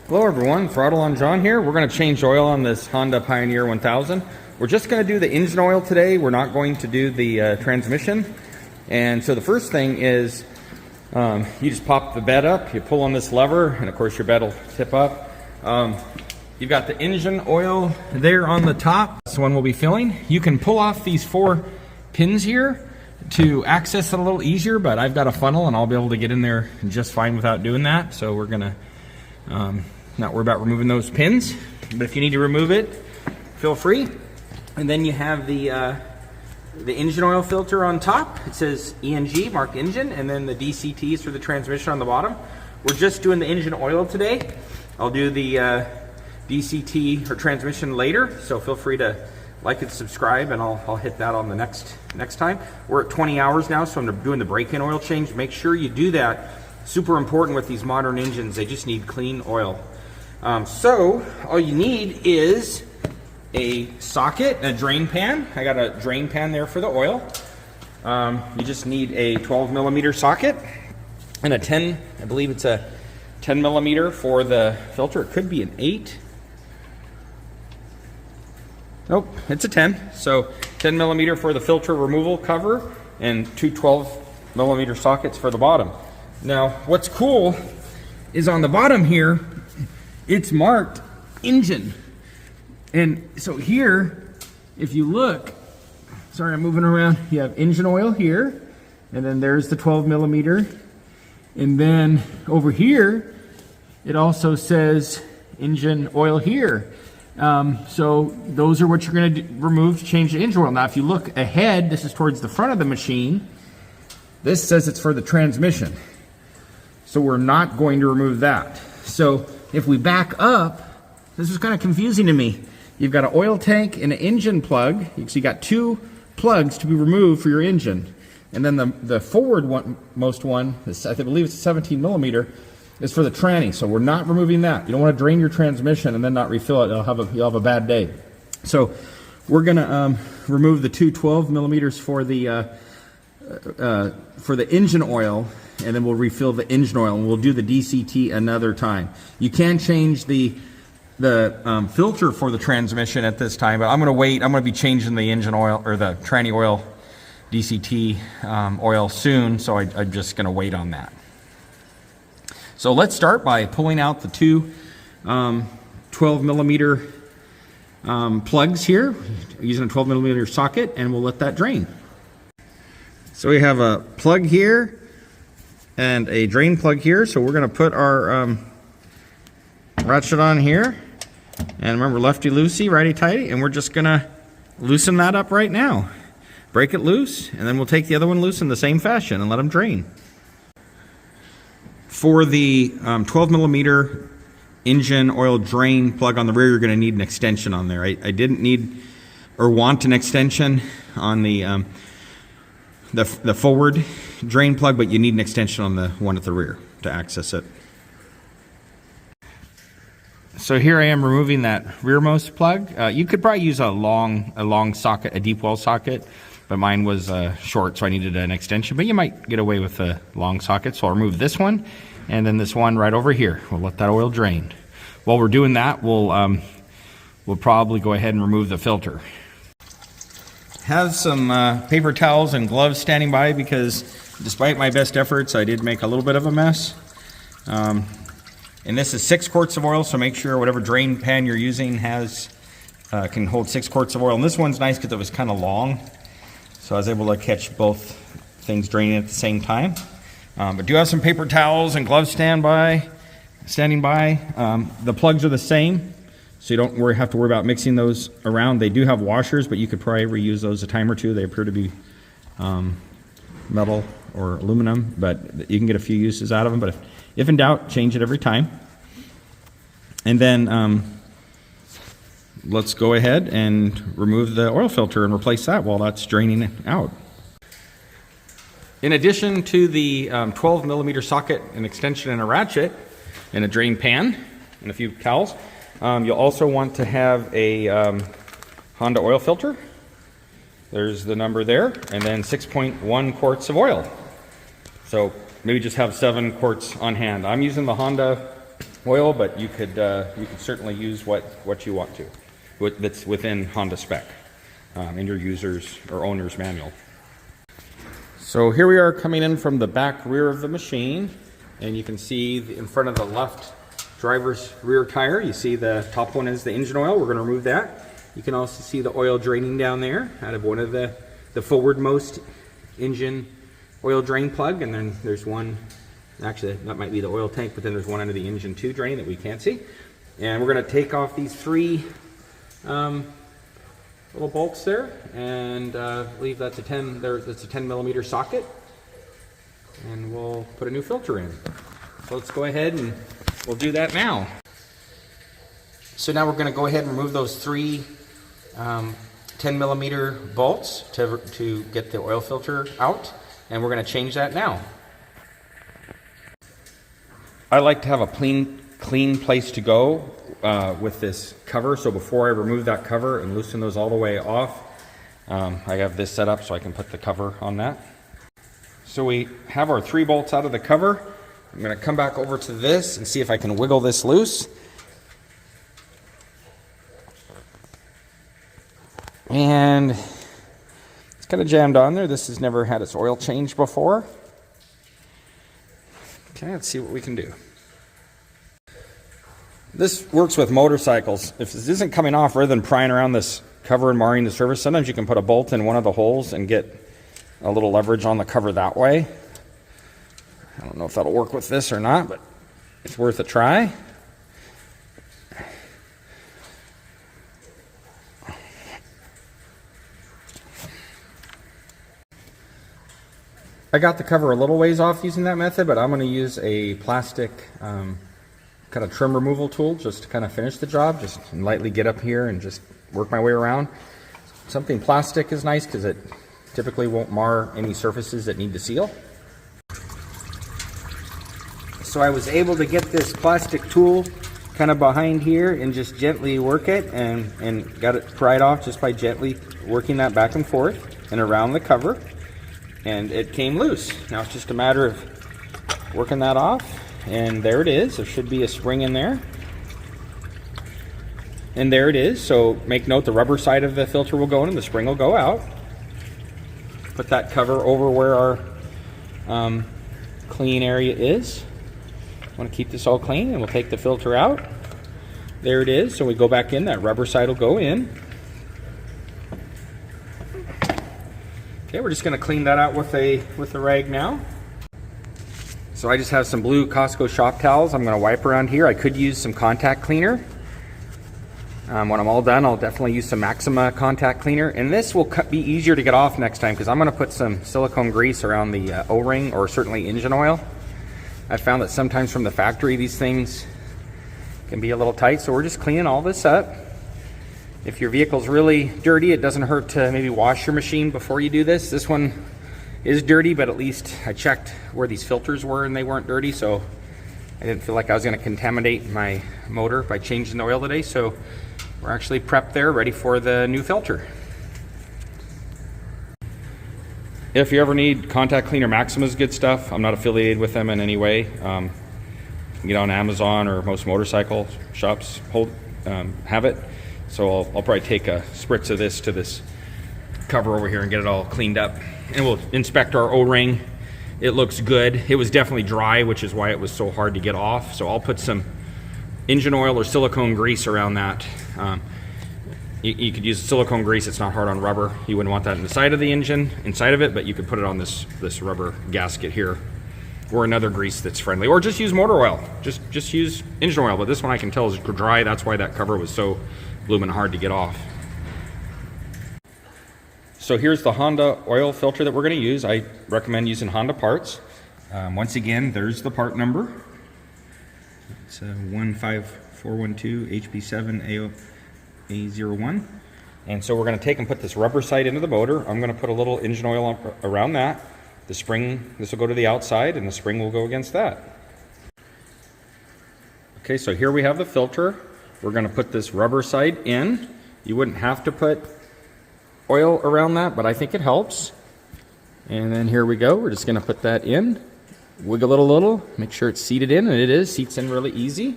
Hello everyone, Throttle on John here. We're going to change oil on this Honda Pioneer 1000. We're just going to do the engine oil today. We're not going to do the transmission. And so the first thing is you just pop the bed up, you pull on this lever, and of course your bed will tip up. You've got the engine oil there on the top. This one we'll be filling. You can pull off these 4 pins here to access it a little easier, but I've got a funnel and I'll be able to get in there just fine without doing that. So we're going to not worry about removing those pins, but if you need to remove it, feel free. And then you have the engine oil filter on top. It says ENG, marked engine, and then the DCTs for the transmission on the bottom. We're just doing the engine oil today. I'll do the DCT or transmission later, so feel free to like and subscribe, and I'll hit that on the next time. We're at 20 hours now, so I'm doing the break-in oil change. Make sure you do that. Super important with these modern engines. They just need clean oil. So all you need is a socket and a drain pan. I got a drain pan there for the oil. You just need a 12 millimeter socket and a 10, I believe it's a 10 millimeter for the filter. It could be an 8. Nope, it's a 10. So 10 millimeter for the filter removal cover and 2 12 millimeter sockets for the bottom. Now, what's cool is on the bottom here, it's marked engine. And so here, if you look, sorry, I'm moving around, you have engine oil here, and then there's the 12 millimeter. And then over here, it also says engine oil here. So those are what you're going to remove to change the engine oil. Now, if you look ahead, this is towards the front of the machine. This says it's for the transmission. So we're not going to remove that. So if we back up, this is kind of confusing to me. You've got an oil tank and an engine plug. So you got 2 plugs to be removed for your engine. And then the forward most one, I believe it's a 17 millimeter, is for the tranny. So we're not removing that. You don't want to drain your transmission and then not refill it. You'll have a bad day. So we're going to remove the 2 12 millimeters for the engine oil, and then we'll refill the engine oil, and we'll do the DCT another time. You can change the filter for the transmission at this time, but I'm going to wait. I'm going to be changing the engine oil or the tranny oil DCT oil soon, so I'm just going to wait on that. So let's start by pulling out the 2 12 millimeter plugs here, using a 12 millimeter socket, and we'll let that drain. So we have a plug here and a drain plug here. So we're going to put our ratchet on here. And remember, lefty loosey, righty tighty. And we're just going to loosen that up right now. Break it loose, and then we'll take the other one loose in the same fashion and let them drain. For the 12 millimeter engine oil drain plug on the rear, you're going to need an extension on there. I didn't need or want an extension on the forward drain plug, but you need an extension on the one at the rear to access it. So here I am removing that rearmost plug. You could probably use a long socket, a deep well socket, but mine was short, so I needed an extension. But you might get away with a long socket. So I'll remove this one, and then this one right over here. We'll let that oil drain. While we're doing that, we'll probably go ahead and remove the filter. Have some paper towels and gloves standing by, because despite my best efforts, I did make a little bit of a mess. And this is 6 quarts of oil, so make sure whatever drain pan you're using can hold 6 quarts of oil. And this one's nice because it was kind of long, so I was able to catch both things draining at the same time. But do have some paper towels and gloves standing by. The plugs are the same, so you don't have to worry about mixing those around. They do have washers, but you could probably reuse those a time or two. They appear to be metal or aluminum, but you can get a few uses out of them. But if in doubt, change it every time. And then let's go ahead and remove the oil filter and replace that while that's draining out. In addition to the 12 millimeter socket, an extension and a ratchet, and a drain pan, and a few towels, you'll also want to have a Honda oil filter. There's the number there, and then 6.1 quarts of oil. So maybe just have 7 quarts on hand. I'm using the Honda oil, but you could certainly use what you want to, that's within Honda spec in your user's or owner's manual. So here we are coming in from the back rear of the machine, and you can see in front of the left driver's rear tire, you see the top one is the engine oil. We're going to remove that. You can also see the oil draining down there out of one of the forwardmost engine oil drain plug, and then there's one, actually that might be the oil tank, but then there's one under the engine 2 drain that we can't see. And we're going to take off these 3 little bolts there and leave that to 10. That's a 10 millimeter socket, and we'll put a new filter in. So let's go ahead and we'll do that now. So now we're going to go ahead and remove those 3 10 millimeter bolts to get the oil filter out, and we're going to change that now. I like to have a clean place to go with this cover, so before I remove that cover and loosen those all the way off, I have this set up so I can put the cover on that. So we have our 3 bolts out of the cover. I'm going to come back over to this and see if I can wiggle this loose. And it's kind of jammed on there. This has never had its oil changed before. Okay, let's see what we can do. This works with motorcycles. If this isn't coming off, rather than prying around this cover and marring the surface, sometimes you can put a bolt in one of the holes and get a little leverage on the cover that way. I don't know if that'll work with this or not, but it's worth a try. I got the cover a little ways off using that method, but I'm going to use a plastic kind of trim removal tool just to kind of finish the job, just lightly get up here and just work my way around. Something plastic is nice because it typically won't mar any surfaces that need to seal. So I was able to get this plastic tool kind of behind here and just gently work it, and got it pried off just by gently working that back and forth and around the cover. And it came loose. Now it's just a matter of working that off, and there it is. There should be a spring in there, and there it is. So make note, the rubber side of the filter will go in and the spring will go out. Put that cover over where our clean area is. I want to keep this all clean, and we'll take the filter out. There it is. So we go back in, that rubber side will go in. Okay, we're just going to clean that out with a rag now. So I just have some blue Costco shop towels. I'm going to wipe around here. I could use some contact cleaner. When I'm all done, I'll definitely use some Maxima contact cleaner. And this will be easier to get off next time because I'm going to put some silicone grease around the O-ring, or certainly engine oil. I found that sometimes from the factory these things can be a little tight, so we're just cleaning all this up. If your vehicle's really dirty, it doesn't hurt to maybe wash your machine before you do this. This one is dirty, but at least I checked where these filters were and they weren't dirty, so I didn't feel like I was going to contaminate my motor by changing the oil today. So we're actually prepped there, ready for the new filter. If you ever need contact cleaner, Maxima's good stuff. I'm not affiliated with them in any way. You can get on Amazon, or most motorcycle shops have it. So I'll probably take a spritz of this to this cover over here and get it all cleaned up. And we'll inspect our O-ring. It looks good. It was definitely dry, which is why it was so hard to get off. So I'll put some engine oil or silicone grease around that. You could use silicone grease. It's not hard on rubber. You wouldn't want that in the side of the engine, inside of it, but you could put it on this rubber gasket here, or another grease that's friendly, or just use motor oil. Just use engine oil, but this one I can tell is dry. That's why that cover was so blooming hard to get off. So here's the Honda oil filter that we're going to use. I recommend using Honda parts. Once again, there's the part number. It's 15412 HP7 A01. And so we're going to take and put this rubber side into the motor. I'm going to put a little engine oil around that. The spring, this will go to the outside, and the spring will go against that. Okay, so here we have the filter. We're going to put this rubber side in. You wouldn't have to put oil around that, but I think it helps. And then here we go. We're just going to put that in. Wiggle it a little, make sure it's seated in, and it is. Seats in really easy.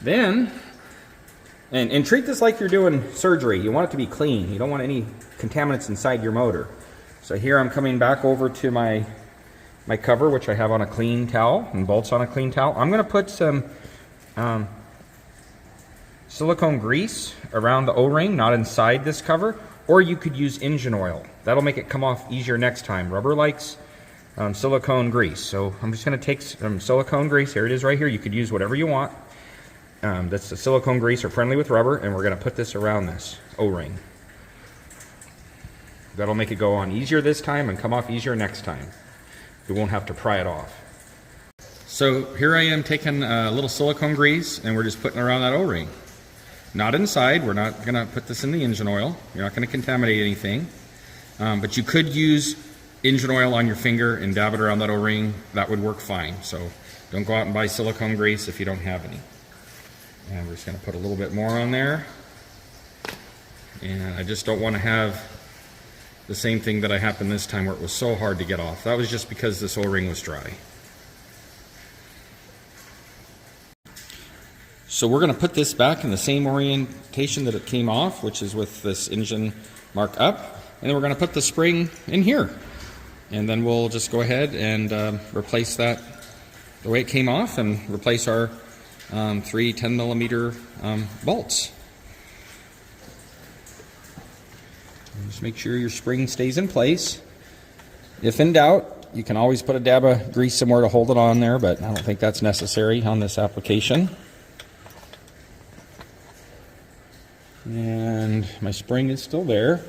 Then, and treat this like you're doing surgery. You want it to be clean. You don't want any contaminants inside your motor. So here I'm coming back over to my cover, which I have on a clean towel, and bolts on a clean towel. I'm going to put some silicone grease around the O-ring, not inside this cover, or you could use engine oil. That'll make it come off easier next time. Rubber likes silicone grease. So I'm just going to take some silicone grease. Here it is right here. You could use whatever you want. That's the silicone grease or friendly with rubber, and we're going to put this around this O-ring. That'll make it go on easier this time and come off easier next time. We won't have to pry it off. So here I am taking a little silicone grease, and we're just putting it around that O-ring. Not inside. We're not going to put this in the engine oil. You're not going to contaminate anything. But you could use engine oil on your finger and dab it around that O-ring. That would work fine. So don't go out and buy silicone grease if you don't have any. And we're just going to put a little bit more on there. And I just don't want to have the same thing that happened this time where it was so hard to get off. That was just because this O-ring was dry. So we're going to put this back in the same orientation that it came off, which is with this engine mark up. And then we're going to put the spring in here. And then we'll just go ahead and replace that the way it came off and replace our 3 10mm bolts. And just make sure your spring stays in place. If in doubt, you can always put a dab of grease somewhere to hold it on there, but I don't think that's necessary on this application. And my spring is still there.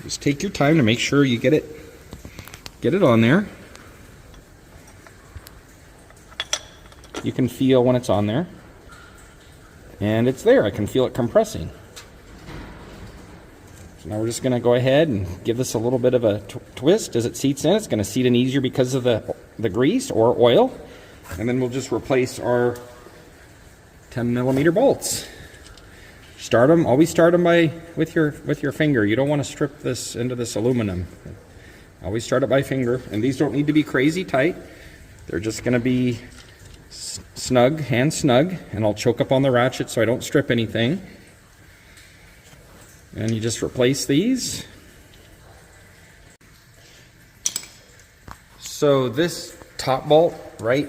Just take your time to make sure you get it on there. You can feel when it's on there. And it's there. I can feel it compressing. So now we're just going to go ahead and give this a little bit of a twist as it seats in. It's going to seat in easier because of the grease or oil. And then we'll just replace our 10mm bolts. Start them. Always start them with your finger. You don't want to strip this into this aluminum. Always start it by finger. And these don't need to be crazy tight. They're just going to be snug, hand snug. And I'll choke up on the ratchet so I don't strip anything. And you just replace these. So this top bolt right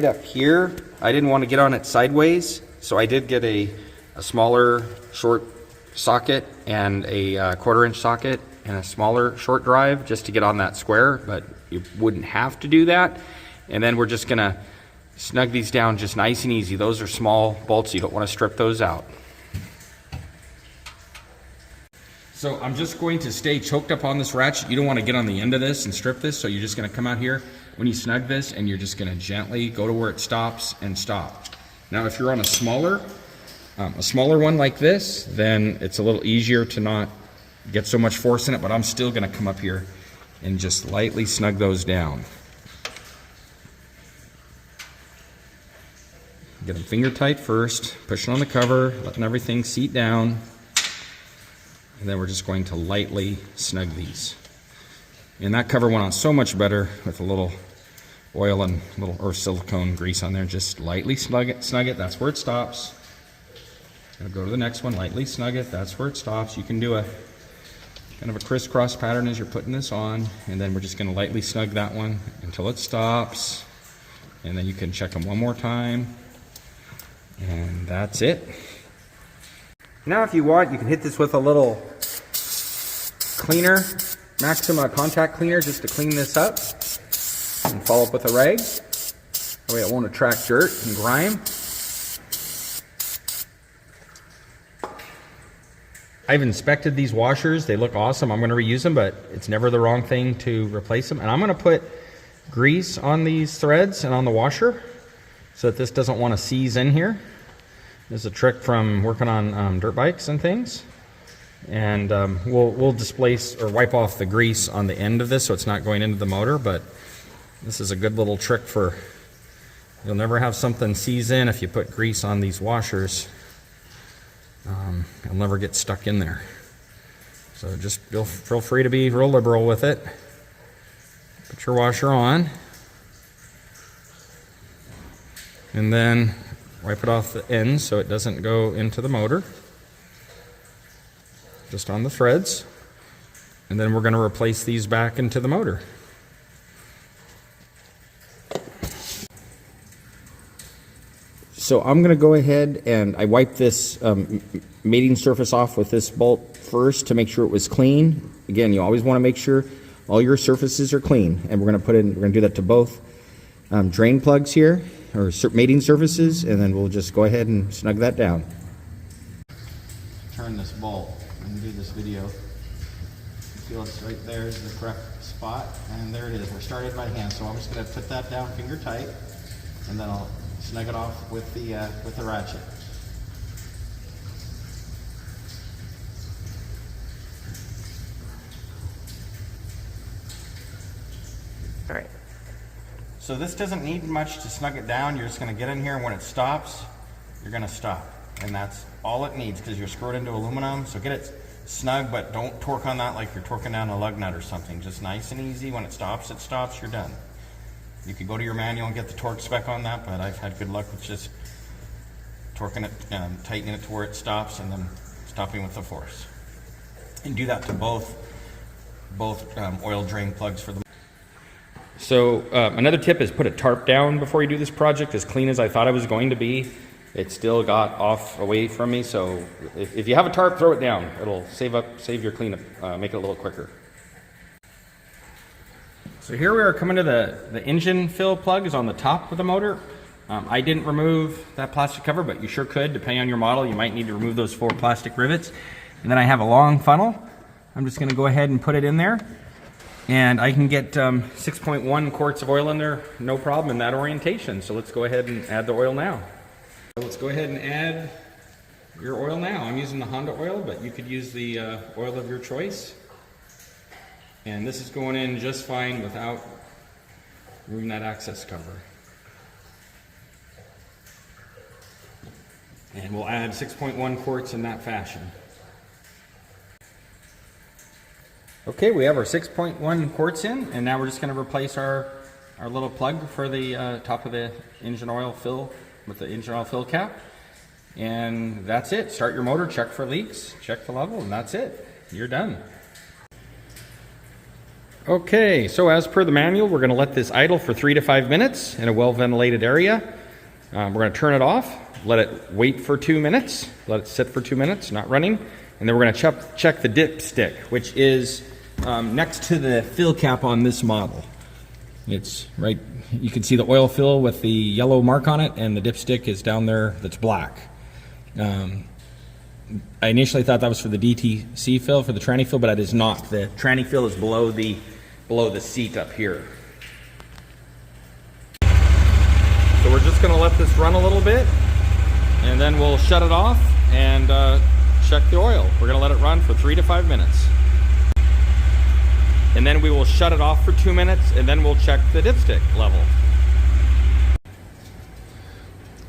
up here, I didn't want to get on it sideways, so I did get a smaller short socket and a 1/4 inch socket and a smaller short drive just to get on that square, but you wouldn't have to do that. And then we're just gonna snug these down just nice and easy. Those are small bolts, you don't want to strip those out. So I'm just going to stay choked up on this ratchet. You don't want to get on the end of this and strip this, so you're just going to come out here when you snug this and you're just going to gently go to where it stops and stop. Now if you're on a smaller one like this, then it's a little easier to not get so much force in it, but I'm still going to come up here and just lightly snug those down. Get them finger tight first, pushing on the cover, letting everything seat down. And then we're just going to lightly snug these. And that cover went on so much better with a little oil and or silicone grease on there. Just lightly snug it, that's where it stops. Gonna go to the next one, lightly snug it, that's where it stops. You can do a kind of a crisscross pattern as you're putting this on, and then we're just gonna lightly snug that one until it stops. And then you can check them one more time. And that's it. Now if you want, you can hit this with a little cleaner, Maxima contact cleaner, just to clean this up. And follow up with a rag. That way it won't attract dirt and grime. I've inspected these washers. They look awesome. I'm going to reuse them, but it's never the wrong thing to replace them. And I'm going to put grease on these threads and on the washer so that this doesn't want to seize in here. This is a trick from working on dirt bikes and things. And we'll displace or wipe off the grease on the end of this so it's not going into the motor, but this is a good little trick for, you'll never have something seize in if you put grease on these washers. It'll never get stuck in there. So just feel free to be real liberal with it. Put your washer on. And then wipe it off the ends so it doesn't go into the motor. Just on the threads. And then we're going to replace these back into the motor. So I'm going to go ahead and I wiped this mating surface off with this bolt first to make sure it was clean. Again, you always want to make sure all your surfaces are clean. And we're going to do that to both drain plugs here, or mating surfaces, and then we'll just go ahead and snug that down. Turn this bolt and do this video. Feel it's right there is the correct spot, and there it is. We're started by hand, so I'm just going to put that down finger tight, and then I'll snug it off with the ratchet. All right. So this doesn't need much to snug it down. You're just going to get in here, and when it stops, you're going to stop, and that's all it needs because you're screwed into aluminum. So get it snug, but don't torque on that like you're torquing down a lug nut or something. Just nice and easy. When it stops, you're done. You could go to your manual and get the torque spec on that, but I've had good luck with just torquing it, tightening it to where it stops, and then stopping with the force. And do that to both oil drain plugs for the. So another tip is put a tarp down before you do this project. As clean as I thought it was going to be, it still got off away from me. So if you have a tarp, throw it down. It'll save your cleanup, make it a little quicker. So here we are coming to the engine fill plug is on the top of the motor. I didn't remove that plastic cover, but you sure could. Depending on your model, you might need to remove those 4 plastic rivets. And then I have a long funnel. I'm just going to go ahead and put it in there. And I can get 6.1 quarts of oil in there, no problem in that orientation. So let's go ahead and add the oil now. So let's go ahead and add your oil now. I'm using the Honda oil, but you could use the oil of your choice. And this is going in just fine without removing that access cover. And we'll add 6.1 quarts in that fashion. Okay, we have our 6.1 quarts in, and now we're just going to replace our little plug for the top of the engine oil fill with the engine oil fill cap. And that's it. Start your motor, check for leaks, check the level, and that's it. You're done. Okay, so as per the manual, we're going to let this idle for 3 to 5 minutes in a well-ventilated area. We're going to turn it off, let it wait for 2 minutes, let it sit for 2 minutes, not running, and then we're going to check the dipstick, which is next to the fill cap on this model. It's right, you can see the oil fill with the yellow mark on it, and the dipstick is down there that's black. I initially thought that was for the DTC fill, for the tranny fill, but it is not. The tranny fill is below the seat up here. So we're just going to let this run a little bit, and then we'll shut it off and check the oil. We're going to let it run for 3 to 5 minutes. And then we will shut it off for 2 minutes, and then we'll check the dipstick level.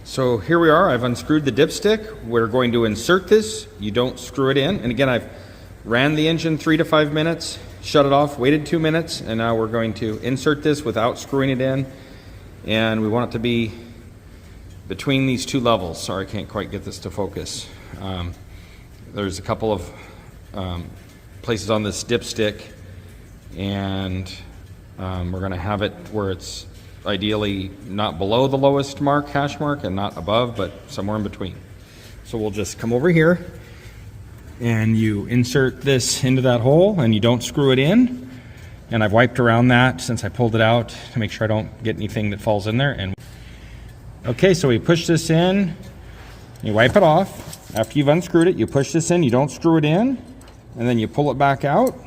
So here we are, I've unscrewed the dipstick. We're going to insert this. You don't screw it in. And again, I've ran the engine 3 to 5 minutes, shut it off, waited 2 minutes, and now we're going to insert this without screwing it in. And we want it to be between these 2 levels. Sorry, I can't quite get this to focus. There's a couple of places on this dipstick, and we're going to have it where it's ideally not below the lowest mark, hash mark, and not above, but somewhere in between. So we'll just come over here, and you insert this into that hole, and you don't screw it in. And I've wiped around that since I pulled it out to make sure I don't get anything that falls in there. And okay, so we push this in, you wipe it off. After you've unscrewed it, you push this in, you don't screw it in, and then you pull it back out.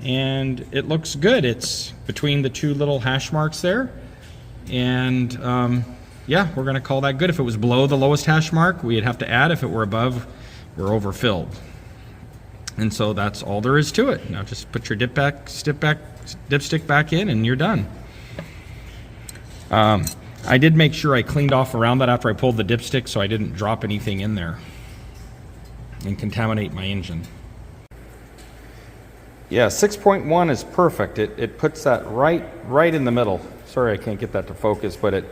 And it looks good. It's between the 2 little hash marks there. And yeah, we're going to call that good. If it was below the lowest hash mark, we'd have to add. If it were above, we're overfilled. And so that's all there is to it. Now just put your dipstick back in, and you're done. I did make sure I cleaned off around that after I pulled the dipstick, so I didn't drop anything in there and contaminate my engine. Yeah, 6.1 is perfect. It puts that right in the middle. Sorry, I can't get that to focus, but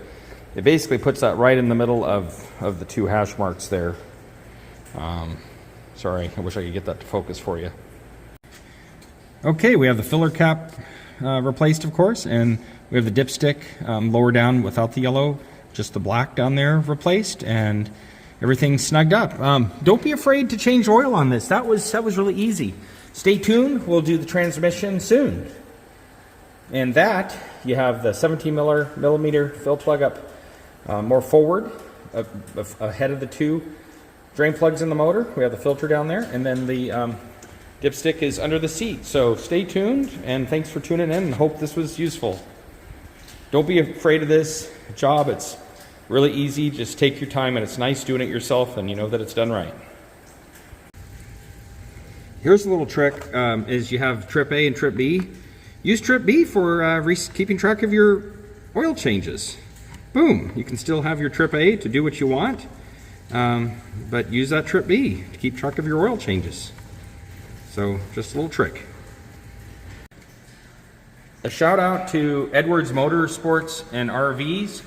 it basically puts that right in the middle of the two hash marks there. Sorry, I wish I could get that to focus for you. Okay, we have the filler cap replaced, of course, and we have the dipstick lower down without the yellow, just the black down there replaced, and everything's snugged up. Don't be afraid to change oil on this. That was really easy. Stay tuned. We'll do the transmission soon. And that, you have the 17 millimeter fill plug up more forward, ahead of the two drain plugs in the motor. We have the filter down there, and then the dipstick is under the seat. So stay tuned, and thanks for tuning in, and hope this was useful. Don't be afraid of this job. It's really easy. Just take your time, and it's nice doing it yourself, and you know that it's done right. Here's a little trick, is you have trip A and trip B. Use trip B for keeping track of your oil changes. Boom, you can still have your trip A to do what you want, but use that trip B to keep track of your oil changes. So just a little trick. A shout out to Edwards Motorsports and RVs.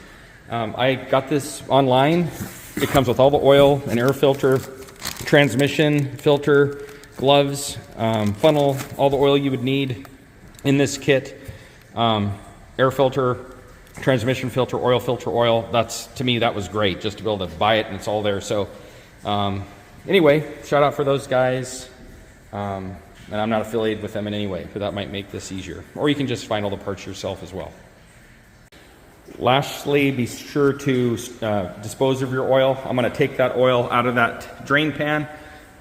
I got this online. It comes with all the oil and air filter, transmission filter, gloves, funnel, all the oil you would need in this kit. Air filter, transmission filter, oil. That's, to me, that was great, just to be able to buy it and it's all there. So anyway, shout out for those guys. And I'm not affiliated with them in any way, but that might make this easier. Or you can just find all the parts yourself as well. Lastly, be sure to dispose of your oil. I'm going to take that oil out of that drain pan,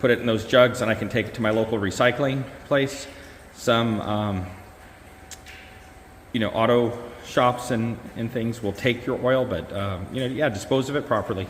put it in those jugs, and I can take it to my local recycling place. Some auto shops and things will take your oil, but yeah, dispose of it properly.